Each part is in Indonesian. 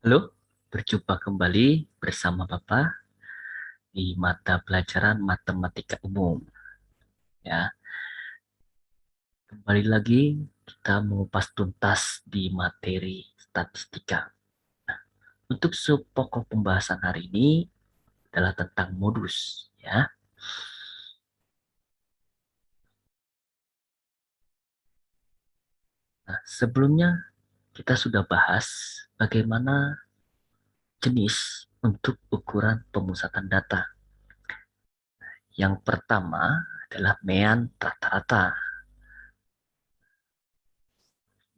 Halo, berjumpa kembali bersama Bapak di mata pelajaran Matematika Umum. Ya, kembali lagi kita mengupas tuntas di materi statistika. Untuk pokok pembahasan hari ini adalah tentang modus. Ya, nah, sebelumnya kita sudah bahas bagaimana jenis untuk ukuran pemusatan data. Yang pertama adalah mean rata-rata.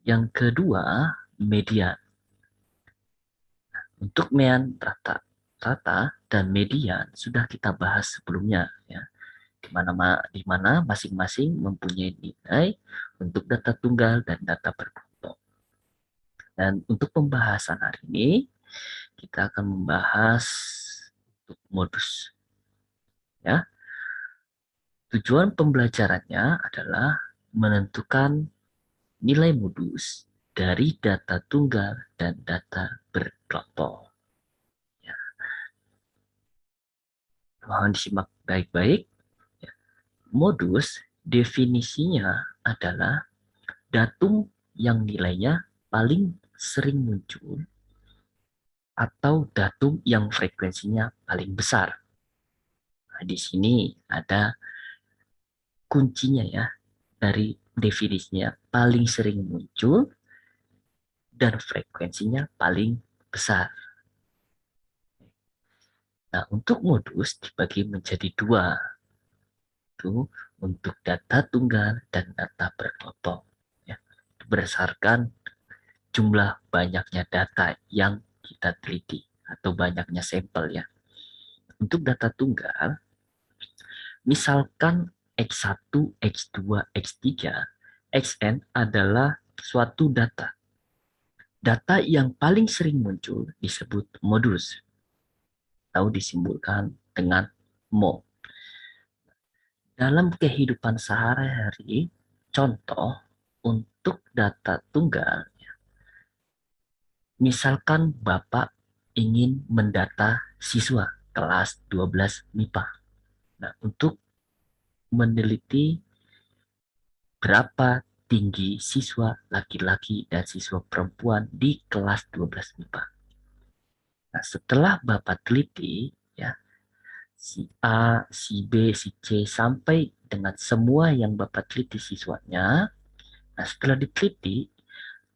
Yang kedua, median. Untuk mean rata dan median sudah kita bahas sebelumnya ya. Di mana masing-masing mempunyai nilai untuk data tunggal dan data berkelompok. Dan untuk pembahasan hari ini kita akan membahas untuk modus ya. Tujuan pembelajarannya adalah menentukan nilai modus dari data tunggal dan data berkelompok. Ya, mohon disimak baik-baik. Modus definisinya adalah datum yang nilainya paling sering muncul atau datum yang frekuensinya paling besar. Nah, di sini ada kuncinya ya dari definisinya paling sering muncul dan frekuensinya paling besar. Nah, untuk modus dibagi menjadi dua, itu untuk data tunggal dan data berkelompok. Ya, berdasarkan jumlah banyaknya data yang kita teliti atau banyaknya sampel ya. Untuk data tunggal, misalkan X1, X2, X3, Xn adalah suatu data. Data yang paling sering muncul disebut modus atau disimbolkan dengan mo. Dalam kehidupan sehari-hari, contoh untuk data tunggal, misalkan Bapak ingin mendata siswa kelas 12 MIPA. Nah, untuk meneliti berapa tinggi siswa laki-laki dan siswa perempuan di kelas 12 MIPA. Nah, setelah Bapak teliti, ya, si A, si B, si C, sampai dengan semua yang Bapak teliti siswanya, nah setelah diteliti,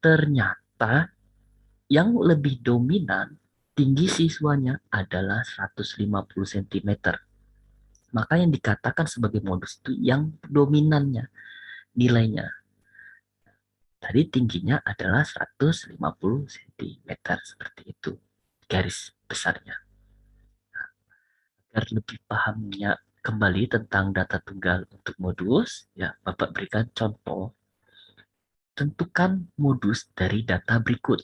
ternyata yang lebih dominan tinggi siswanya adalah 150 cm. Maka yang dikatakan sebagai modus itu yang dominannya nilainya. Tadi tingginya adalah 150 cm seperti itu garis besarnya. Agar lebih pahamnya kembali tentang data tunggal untuk modus, ya Bapak berikan contoh. Tentukan modus dari data berikut.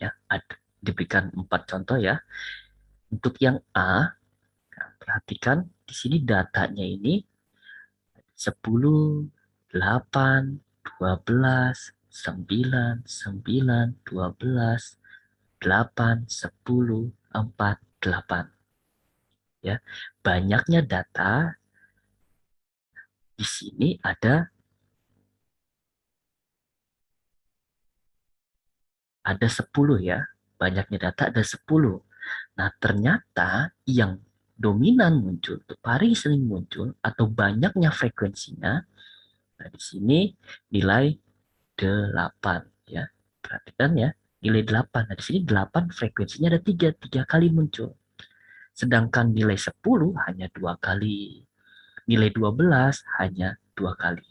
Ya, diberikan 4 contoh ya. Untuk yang A, perhatikan di sini datanya ini 10, 8, 12, 9, 9, 12, 8, 10, 4, 8. Ya, banyaknya data di sini ada 10 ya. Banyaknya data ada 10. Nah, ternyata yang dominan muncul, paling sering muncul atau banyaknya frekuensinya, nah di sini nilai 8 ya. Perhatikan ya, nilai 8. Nah, di sini 8 frekuensinya ada 3 kali muncul. Sedangkan nilai 10 hanya 2 kali. Nilai 12 hanya 2 kali.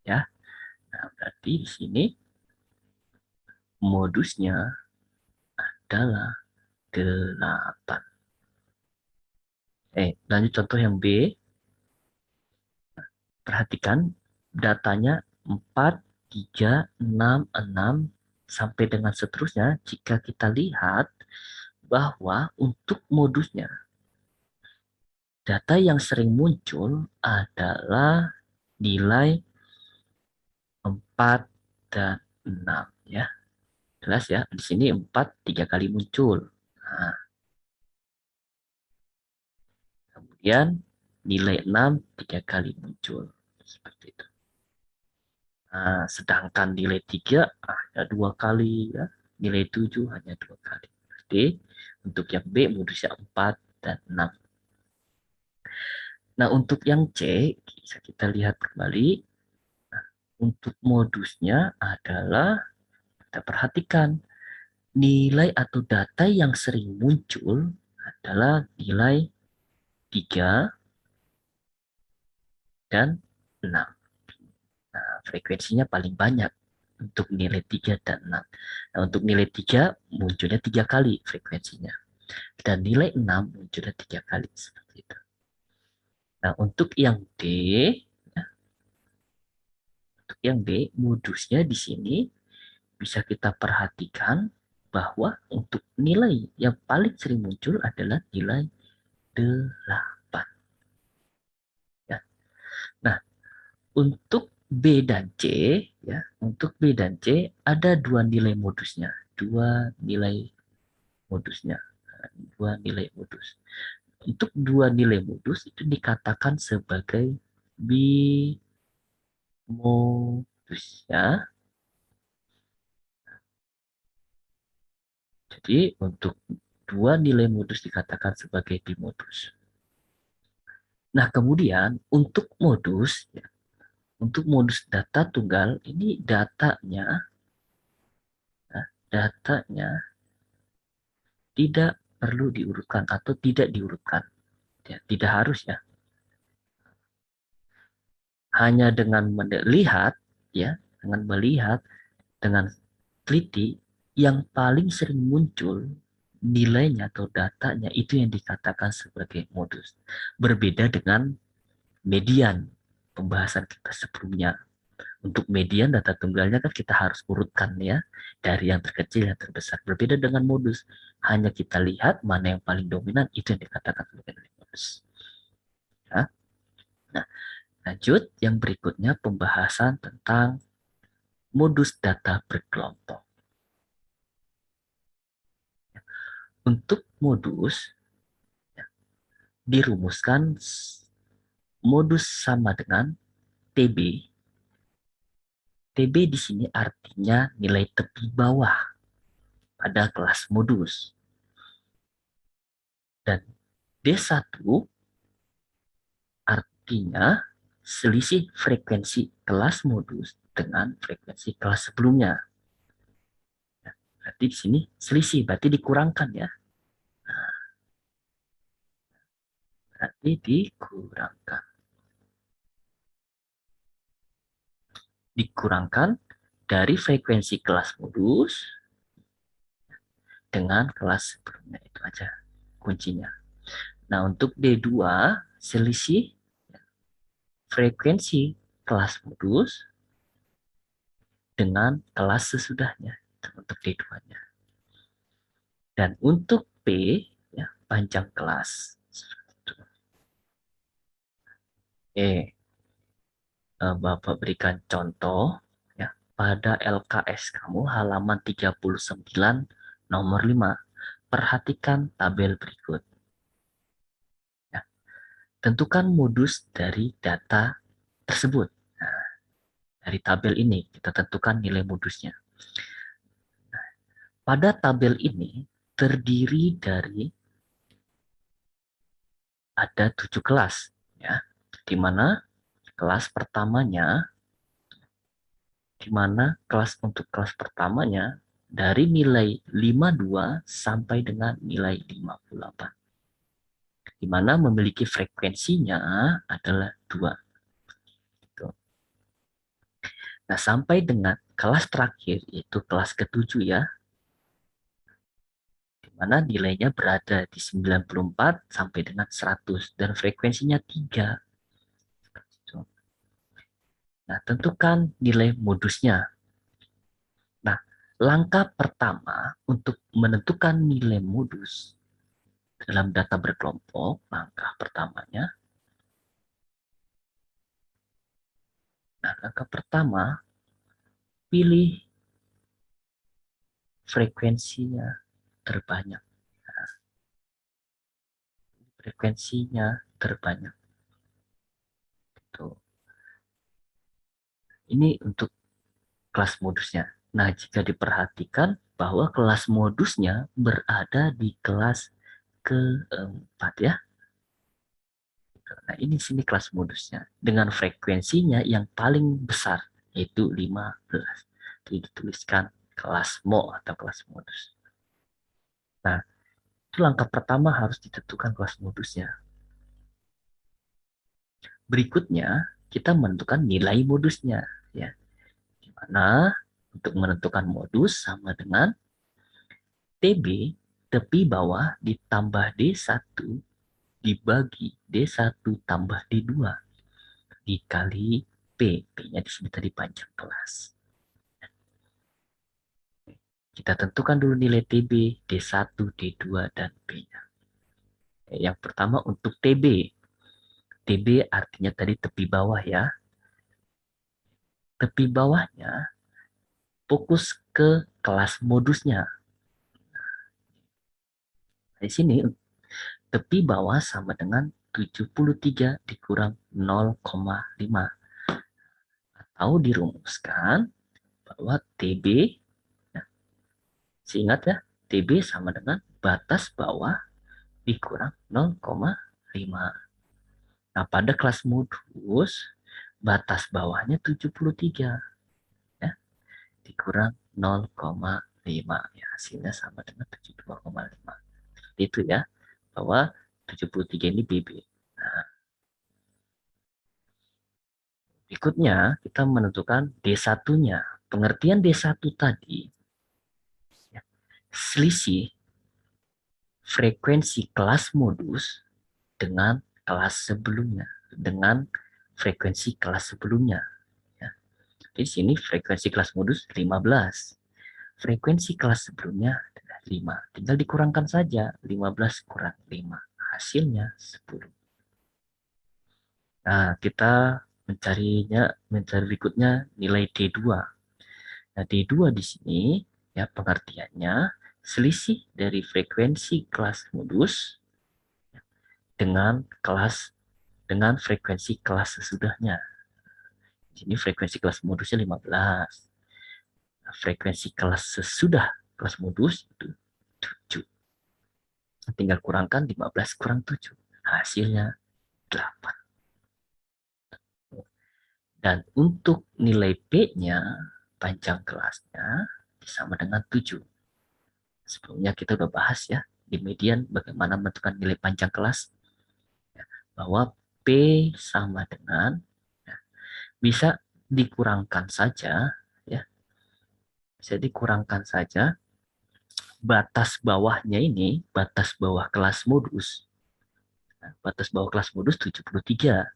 Ya. Nah, berarti di sini modusnya adalah 8. Lanjut contoh yang B. Perhatikan datanya 4, 3, 6, 6 sampai dengan seterusnya. Jika kita lihat bahwa untuk modusnya, data yang sering muncul adalah nilai 4 dan 6 ya. Jelas ya, di sini 4 3 kali muncul. Nah, kemudian nilai 6 3 kali muncul. Seperti itu. Nah, sedangkan nilai 3 ada 2 kali ya. Nilai 7 hanya 2 kali. Jadi untuk yang B modusnya 4 dan 6. Nah, untuk yang C bisa kita lihat kembali. Untuk modusnya adalah kita perhatikan nilai atau data yang sering muncul adalah nilai 3 dan 6. Nah, frekuensinya paling banyak untuk nilai 3 dan 6. Nah, untuk nilai 3 munculnya 3 kali frekuensinya. Dan nilai 6 munculnya 3 kali. Seperti itu. Nah, untuk yang D, ya, untuk yang D, modusnya di sini bisa kita perhatikan bahwa untuk nilai yang paling sering muncul adalah nilai 8. Ya. Nah, untuk B dan C, ya, untuk B dan C ada dua nilai modusnya, dua nilai modusnya, dua nilai modus. Untuk dua nilai modus itu dikatakan sebagai bimodus, ya. Jadi untuk dua nilai modus dikatakan sebagai bimodus. Nah, kemudian untuk modus data tunggal ini datanya tidak perlu diurutkan atau tidak diurutkan. Ya, tidak harus ya. Hanya dengan melihat ya, dengan teliti yang paling sering muncul nilainya atau datanya itu yang dikatakan sebagai modus. Berbeda dengan median pembahasan kita sebelumnya. Untuk median data tunggalnya kan kita harus urutkan ya dari yang terkecil yang terbesar. Berbeda dengan modus, hanya kita lihat mana yang paling dominan itu yang dikatakan sebagai modus. Ya. Nah, lanjut yang berikutnya pembahasan tentang modus data berkelompok. Untuk modus ya, dirumuskan modus sama dengan TB. TB di sini artinya nilai tepi bawah pada kelas modus. Dan D1 artinya selisih frekuensi kelas modus dengan frekuensi kelas sebelumnya. Nah, berarti di sini selisih, berarti dikurangkan ya. Berarti dikurangkan. Dikurangkan dari frekuensi kelas modus dengan kelas sebelumnya. Itu aja kuncinya. Nah, untuk D2, selisih frekuensi kelas modus dengan kelas sesudahnya. Itu untuk D2-nya. Dan untuk P, ya, panjang kelas. Oke, Bapak berikan contoh ya pada LKS kamu halaman 39 nomor 5. Perhatikan tabel berikut. Ya. Tentukan modus dari data tersebut. Nah, dari tabel ini kita tentukan nilai modusnya. Pada tabel ini terdiri dari ada 7 kelas, ya, di mana kelas pertamanya di mana kelas untuk kelas pertamanya dari nilai 52 sampai dengan nilai 58. Di mana memiliki frekuensinya adalah 2. Nah, sampai dengan kelas terakhir, yaitu kelas ketujuh ya, di mana nilainya berada di 94 sampai dengan 100, dan frekuensinya 3. Nah, tentukan nilai modusnya. Nah, langkah pertama untuk menentukan nilai modus dalam data berkelompok, langkah pertamanya, langkah pertama, pilih frekuensinya terbanyak. Frekuensinya terbanyak. Tuh. Ini untuk kelas modusnya. Nah, jika diperhatikan bahwa kelas modusnya berada di kelas keempat ya. Nah, ini sini kelas modusnya dengan frekuensinya yang paling besar yaitu 15. Jadi dituliskan kelas mo atau kelas modus. Nah, itu langkah pertama harus ditentukan kelas modusnya. Berikutnya, kita menentukan nilai modusnya ya. Di mana untuk menentukan modus sama dengan TB tepi bawah ditambah D1 dibagi D1 tambah D2 dikali P. P-nya di sini tadi panjang kelas. Kita tentukan dulu nilai TB, D1, D2, dan P-nya. Yang pertama untuk TB. TB artinya tadi tepi bawah ya. Tepi bawahnya fokus ke kelas modusnya. Di sini tepi bawah sama dengan 73 dikurang 0,5. Atau dirumuskan bahwa TB, ya, seingat ya, TB sama dengan batas bawah dikurang 0,5. Nah, pada kelas modus, batas bawahnya 73 ya, dikurang 0,5 ya, hasilnya sama dengan 72,5. Itu ya, bahwa 73 ini BB. Nah, berikutnya kita menentukan D1-nya. Pengertian D1 tadi, ya, selisih frekuensi kelas modus dengan kelas sebelumnya, dengan frekuensi kelas sebelumnya. Ya. Di sini frekuensi kelas modus 15. Frekuensi kelas sebelumnya adalah 5. Tinggal dikurangkan saja. 15 kurang 5. Hasilnya 10. Nah, kita mencari berikutnya nilai D2. Nah, D2 di sini ya pengertiannya selisih dari frekuensi kelas modus dengan frekuensi kelas sesudahnya. Ini frekuensi kelas modusnya 15. Nah, frekuensi kelas sesudah kelas modus itu 7. Tinggal kurangkan 15 kurang 7. Hasilnya 8. Dan untuk nilai P-nya, panjang kelasnya, sama dengan 7. Sebelumnya kita udah bahas ya, di median bagaimana menentukan nilai panjang kelas. Bahwa P sama dengan, ya, bisa dikurangkan saja, ya, bisa dikurangkan saja batas bawahnya ini, batas bawah kelas modus. Nah, batas bawah kelas modus 73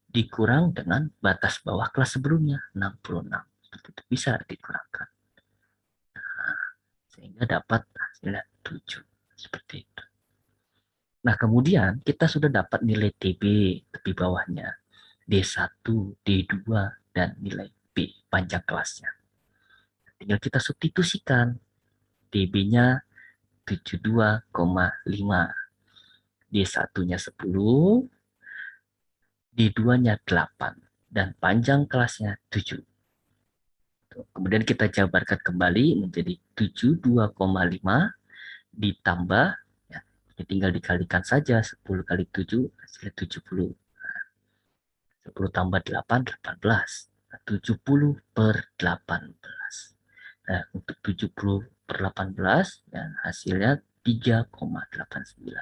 dikurang dengan batas bawah kelas sebelumnya 66. Itu bisa dikurangkan. Nah, sehingga dapat hasilnya 7. Seperti itu. Nah, kemudian kita sudah dapat nilai TB tepi bawahnya, D1, D2, dan nilai P panjang kelasnya. Tinggal kita substitusikan. TB-nya 72,5, D1-nya 10, D2-nya 8, dan panjang kelasnya 7. Kemudian kita jabarkan kembali menjadi 72,5 ditambah, ya, tinggal dikalikan saja 10 kali 7 hasilnya 70. 10 tambah 8, 18. 70 per 18. Nah, untuk 70 per 18, ya, hasilnya 3,89.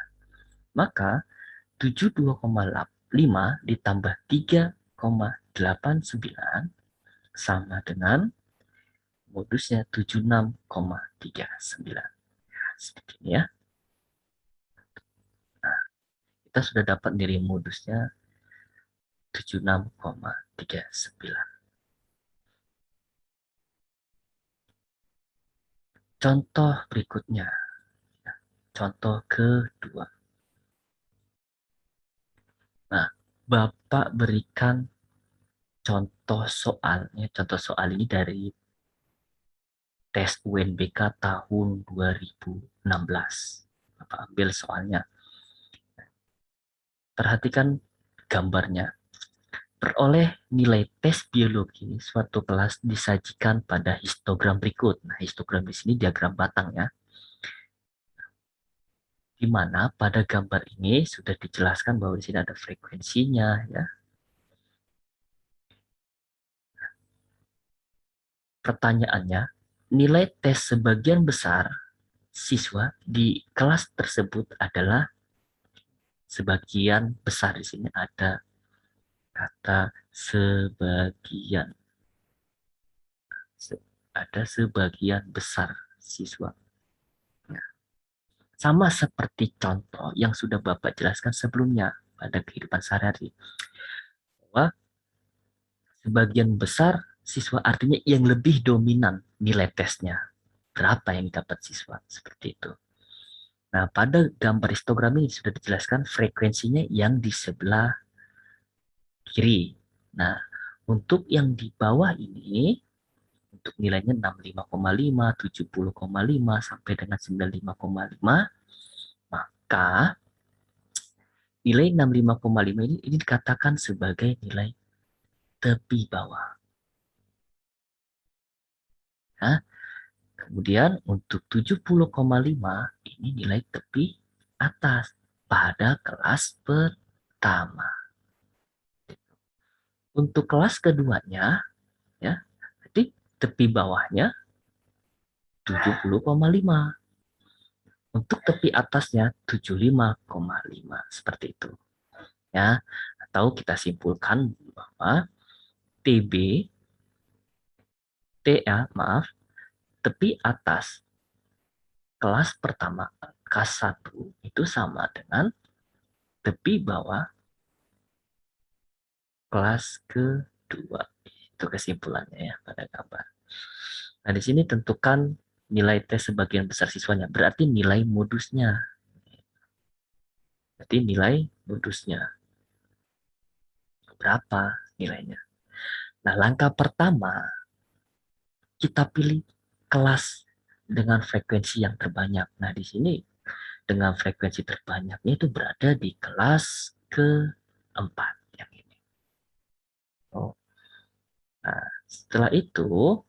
Maka 72,5 ditambah 3,89 sama dengan modusnya 76,39. Seperti ini ya. Nah, kita sudah dapat nilai modusnya 76,39. Contoh berikutnya. Contoh kedua. Nah, Bapak berikan contoh soal. Ya, contoh soal ini dari tes UNBK tahun 2016. Bapak ambil soalnya. Perhatikan gambarnya. Peroleh nilai tes biologi suatu kelas disajikan pada histogram berikut. Nah, histogram di sini diagram batang ya. Di mana pada gambar ini sudah dijelaskan bahwa di sini ada frekuensinya ya. Pertanyaannya, nilai tes sebagian besar siswa di kelas tersebut adalah sebagian besar. Di sini ada kata sebagian. Ada sebagian besar siswa. Nah, sama seperti contoh yang sudah Bapak jelaskan sebelumnya pada kehidupan sehari-hari. Bahwa sebagian besar siswa artinya yang lebih dominan nilai tesnya. Berapa yang dapat siswa? Seperti itu. Nah, pada gambar histogram ini sudah dijelaskan frekuensinya yang di sebelah kiri. Nah, untuk yang di bawah ini, untuk nilainya 65,5, 70,5, sampai dengan 95,5, maka nilai 65,5 ini dikatakan sebagai nilai tepi bawah. Nah, kemudian untuk 70,5 ini nilai tepi atas pada kelas pertama. Untuk kelas keduanya, ya, jadi tepi bawahnya 70,5. Untuk tepi atasnya 75,5. Seperti itu. Ya, atau kita simpulkan bahwa TB, TA, maaf, tepi atas kelas pertama K1 itu sama dengan tepi bawah kelas kedua. Itu kesimpulannya ya pada gambar. Nah, di sini tentukan nilai tes sebagian besar siswanya. Berarti nilai modusnya. Berarti nilai modusnya. Berapa nilainya? Nah, langkah pertama, kita pilih kelas dengan frekuensi yang terbanyak. Nah, di sini dengan frekuensi terbanyaknya itu berada di kelas keempat yang ini. Oh, nah, setelah itu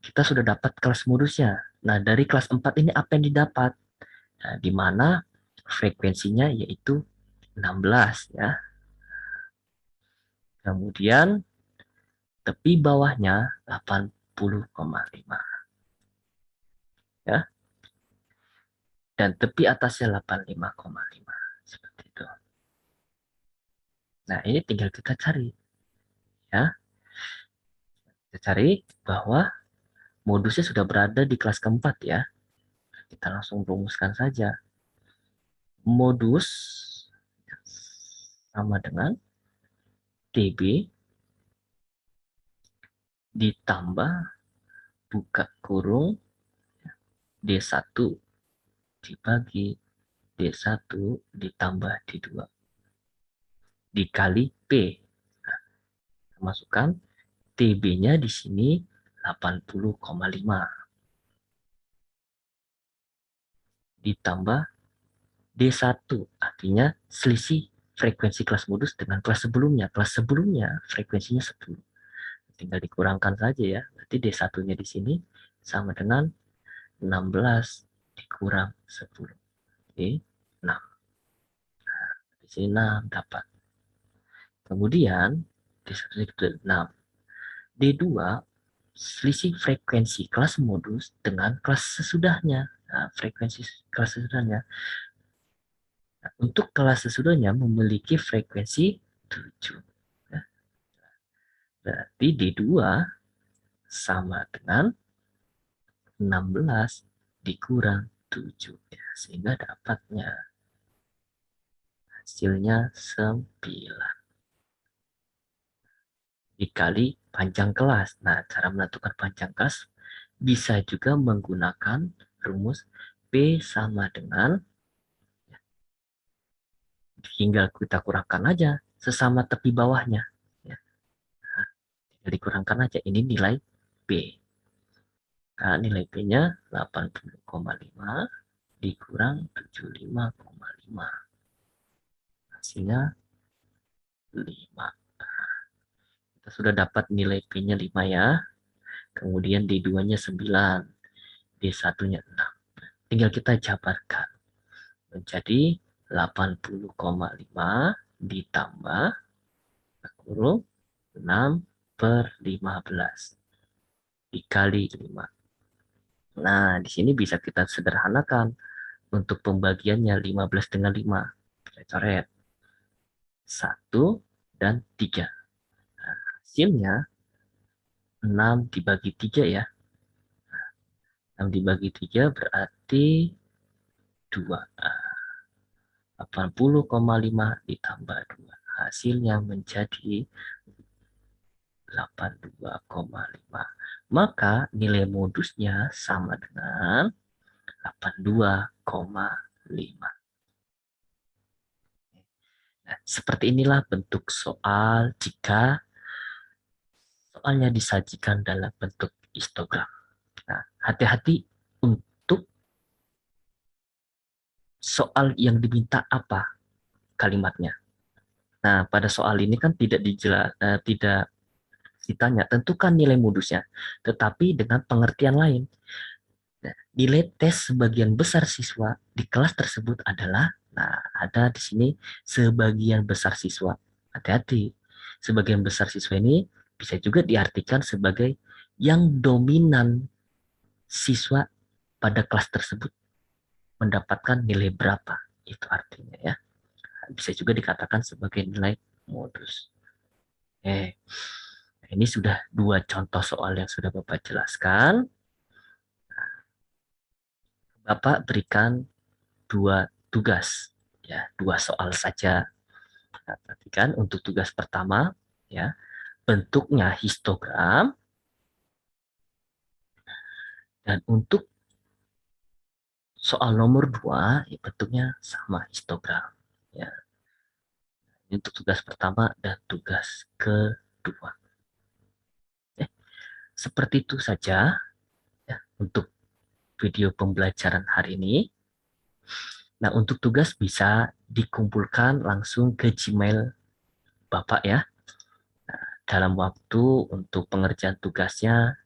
kita sudah dapat kelas modusnya. Nah, dari kelas 4 ini apa yang didapat? Nah, di mana frekuensinya yaitu 16 ya. Kemudian tepi bawahnya 80,5 ya. Dan tepi atasnya 85,5 seperti itu. Nah, ini tinggal kita cari ya. Kita cari bahwa modusnya sudah berada di kelas keempat ya. Kita langsung rumuskan saja. Modus sama dengan TB ditambah buka kurung D1 dibagi D1 ditambah D2 dikali P. Nah, masukkan TB-nya di sini 80,5 ditambah D1 artinya selisih frekuensi kelas modus dengan kelas sebelumnya. Kelas sebelumnya frekuensinya 10. Tinggal dikurangkan saja ya. Berarti D1-nya di sini sama dengan 16 dikurang 10. Oke, 6. Di sini 6 dapat. Kemudian D1 itu 6. D2 selisih frekuensi kelas modus dengan kelas sesudahnya. Nah, frekuensi kelas sesudahnya. Nah, untuk kelas sesudahnya memiliki frekuensi 7. Nah, berarti D2 sama dengan 16 dikurang 7. Ya, sehingga dapatnya hasilnya 9 dikali panjang kelas. Nah, cara menentukan panjang kelas bisa juga menggunakan rumus P sama dengan, tinggal kita kurangkan aja sesama tepi bawahnya. Ya, tinggal dikurangkan aja. Ini nilai P. Maka nilai P-nya 80,5 dikurang 75,5. Hasilnya 5. Kita sudah dapat nilai P-nya 5 ya. Kemudian D2-nya 9. D1-nya 6. Tinggal kita jabarkan. Menjadi 80,5 ditambah kurung 6 per 15 dikali 5. Nah, di sini bisa kita sederhanakan untuk pembagiannya 15 dengan 5. Kita coret 1 dan 3. Nah, hasilnya 6 dibagi 3 ya. 6 dibagi 3 berarti 2. 80,5 ditambah 2. Hasilnya menjadi 82,5. Maka nilai modusnya sama dengan 82,5. Nah, seperti inilah bentuk soal jika soalnya disajikan dalam bentuk histogram. Nah, hati-hati untuk soal yang diminta apa kalimatnya. Nah, pada soal ini kan tidak ditanya tentukan nilai modusnya, tetapi dengan pengertian lain. Nah, nilai tes sebagian besar siswa di kelas tersebut adalah, nah ada di sini sebagian besar siswa. Hati-hati, sebagian besar siswa ini bisa juga diartikan sebagai yang dominan siswa pada kelas tersebut mendapatkan nilai berapa. Itu artinya ya. Bisa juga dikatakan sebagai nilai modus. Ini sudah dua contoh soal yang sudah Bapak jelaskan. Bapak berikan dua tugas, ya, dua soal saja. Nah, perhatikan untuk tugas pertama, ya, bentuknya histogram, dan untuk soal nomor dua, ya, bentuknya sama histogram. Ya, ini untuk tugas pertama dan tugas kedua. Seperti itu saja ya, untuk video pembelajaran hari ini. Nah, untuk tugas bisa dikumpulkan langsung ke Gmail Bapak ya. Dalam waktu untuk pengerjaan tugasnya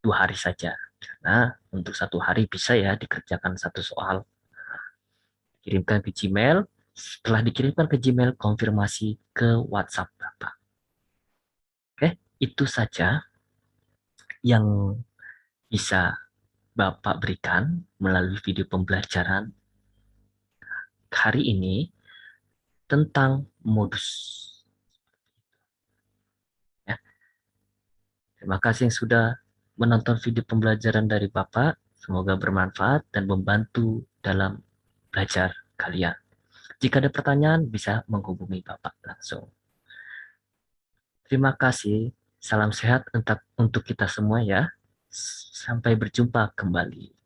2 hari saja. Karena untuk 1 hari bisa ya dikerjakan satu soal. Kirimkan ke Gmail. Setelah dikirimkan ke Gmail, konfirmasi ke WhatsApp Bapak. Oke, itu saja yang bisa Bapak berikan melalui video pembelajaran hari ini tentang modus. Ya, terima kasih yang sudah menonton video pembelajaran dari Bapak. Semoga bermanfaat dan membantu dalam belajar kalian. Jika ada pertanyaan, bisa menghubungi Bapak langsung. Terima kasih. Salam sehat untuk kita semua ya. Sampai berjumpa kembali.